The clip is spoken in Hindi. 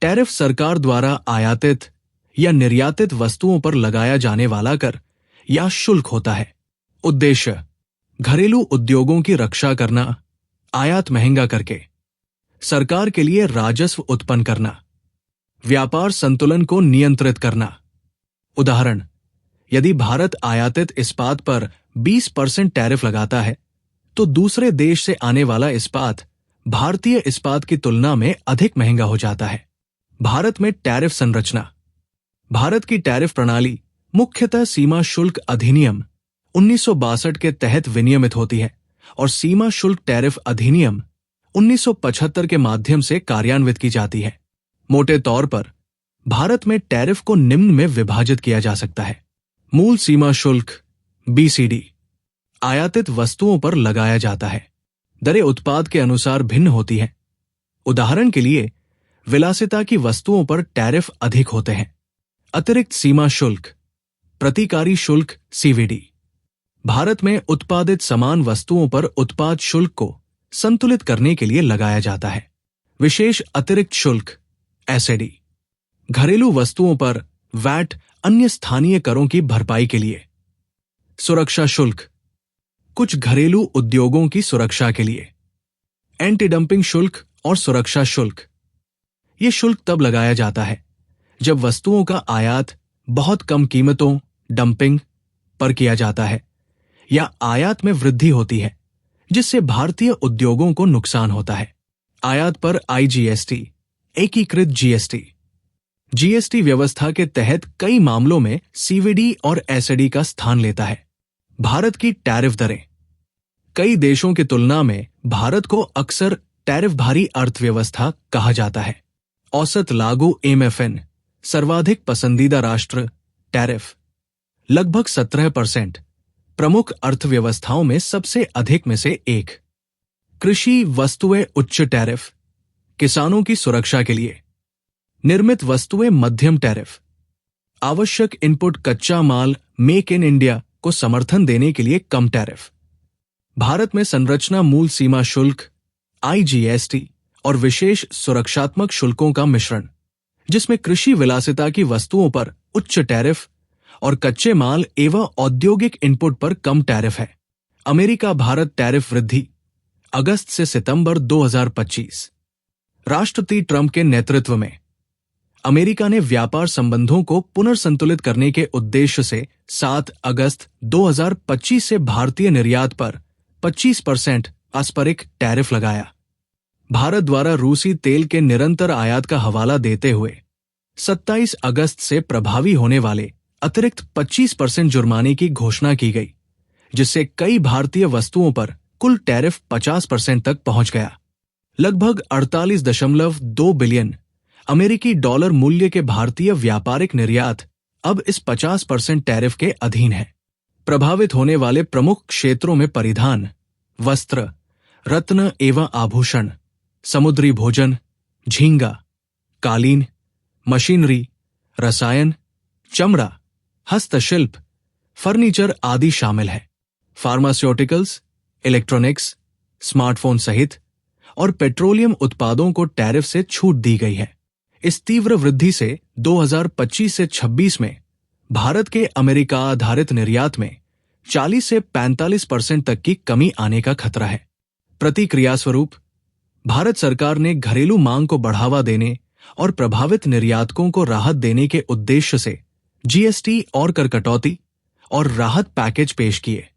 टैरिफ सरकार द्वारा आयातित या निर्यातित वस्तुओं पर लगाया जाने वाला कर या शुल्क होता है। उद्देश्य: घरेलू उद्योगों की रक्षा करना, आयात महंगा करके सरकार के लिए राजस्व उत्पन्न करना, व्यापार संतुलन को नियंत्रित करना। उदाहरण: यदि भारत आयातित इस्पात पर 20% टैरिफ लगाता है तो दूसरे देश से आने वाला इस्पात भारतीय इस्पात की तुलना में अधिक महंगा हो जाता है। भारत में टैरिफ संरचना। भारत की टैरिफ प्रणाली मुख्यतः सीमा शुल्क अधिनियम 1962 के तहत विनियमित होती है और सीमा शुल्क टैरिफ अधिनियम 1975 के माध्यम से कार्यान्वित की जाती है। मोटे तौर पर भारत में टैरिफ को निम्न में विभाजित किया जा सकता है। मूल सीमा शुल्क BCD आयातित वस्तुओं पर लगाया जाता है। दरें उत्पाद के अनुसार भिन्न होती हैं। उदाहरण के लिए विलासिता की वस्तुओं पर टैरिफ अधिक होते हैं। अतिरिक्त सीमा शुल्क प्रतिकारी शुल्क CVD भारत में उत्पादित समान वस्तुओं पर उत्पाद शुल्क को संतुलित करने के लिए लगाया जाता है। विशेष अतिरिक्त शुल्क SAD घरेलू वस्तुओं पर वैट अन्य स्थानीय करों की भरपाई के लिए। सुरक्षा शुल्क कुछ घरेलू उद्योगों की सुरक्षा के लिए। एंटी डंपिंग शुल्क और सुरक्षा शुल्क ये शुल्क तब लगाया जाता है जब वस्तुओं का आयात बहुत कम कीमतों डंपिंग पर किया जाता है या आयात में वृद्धि होती है जिससे भारतीय उद्योगों को नुकसान होता है। आयात पर IGST एकीकृत GST व्यवस्था के तहत कई मामलों में CVD और SAD का स्थान लेता है। भारत की टैरिफ दरें। कई देशों की तुलना में भारत को अक्सर टैरिफ भारी अर्थव्यवस्था कहा जाता है। औसत लागू MFN सर्वाधिक पसंदीदा राष्ट्र टैरिफ लगभग 17%। प्रमुख अर्थव्यवस्थाओं में सबसे अधिक में से एक। कृषि वस्तुएं उच्च टैरिफ किसानों की सुरक्षा के लिए। निर्मित वस्तुएं मध्यम टैरिफ आवश्यक इनपुट कच्चा माल मेक इन इंडिया को समर्थन देने के लिए कम टैरिफ। भारत में संरचना मूल सीमा शुल्क IGST और विशेष सुरक्षात्मक शुल्कों का मिश्रण जिसमें कृषि विलासिता की वस्तुओं पर उच्च टैरिफ और कच्चे माल एवं औद्योगिक इनपुट पर कम टैरिफ है। अमेरिका भारत टैरिफ वृद्धि अगस्त से सितंबर 2025। राष्ट्रपति ट्रंप के नेतृत्व में अमेरिका ने व्यापार संबंधों को पुनर्संतुलित करने के उद्देश्य से 7 अगस्त 2025 से भारतीय निर्यात पर 25% पारस्परिक टैरिफ लगाया। भारत द्वारा रूसी तेल के निरंतर आयात का हवाला देते हुए 27 अगस्त से प्रभावी होने वाले अतिरिक्त 25% जुर्माने की घोषणा की गई जिससे कई भारतीय वस्तुओं पर कुल टैरिफ 50% तक पहुंच गया। लगभग 48.2 बिलियन अमेरिकी डॉलर मूल्य के भारतीय व्यापारिक निर्यात अब इस 50% टैरिफ के अधीन है। प्रभावित होने वाले प्रमुख क्षेत्रों में परिधान, वस्त्र, रत्न एवं आभूषण, समुद्री भोजन, झींगा, कालीन, मशीनरी, रसायन, चमड़ा, हस्तशिल्प, फर्नीचर आदि शामिल है। फार्मास्यूटिकल्स, इलेक्ट्रॉनिक्स, स्मार्टफोन सहित और पेट्रोलियम उत्पादों को टैरिफ से छूट दी गई है। इस तीव्र वृद्धि से 2025 से 26 में भारत के अमेरिका आधारित निर्यात में 40 से 45% तक की कमी आने का खतरा है। प्रतिक्रिया स्वरूप भारत सरकार ने घरेलू मांग को बढ़ावा देने और प्रभावित निर्यातकों को राहत देने के उद्देश्य से GST और कर कटौती और राहत पैकेज पेश किए।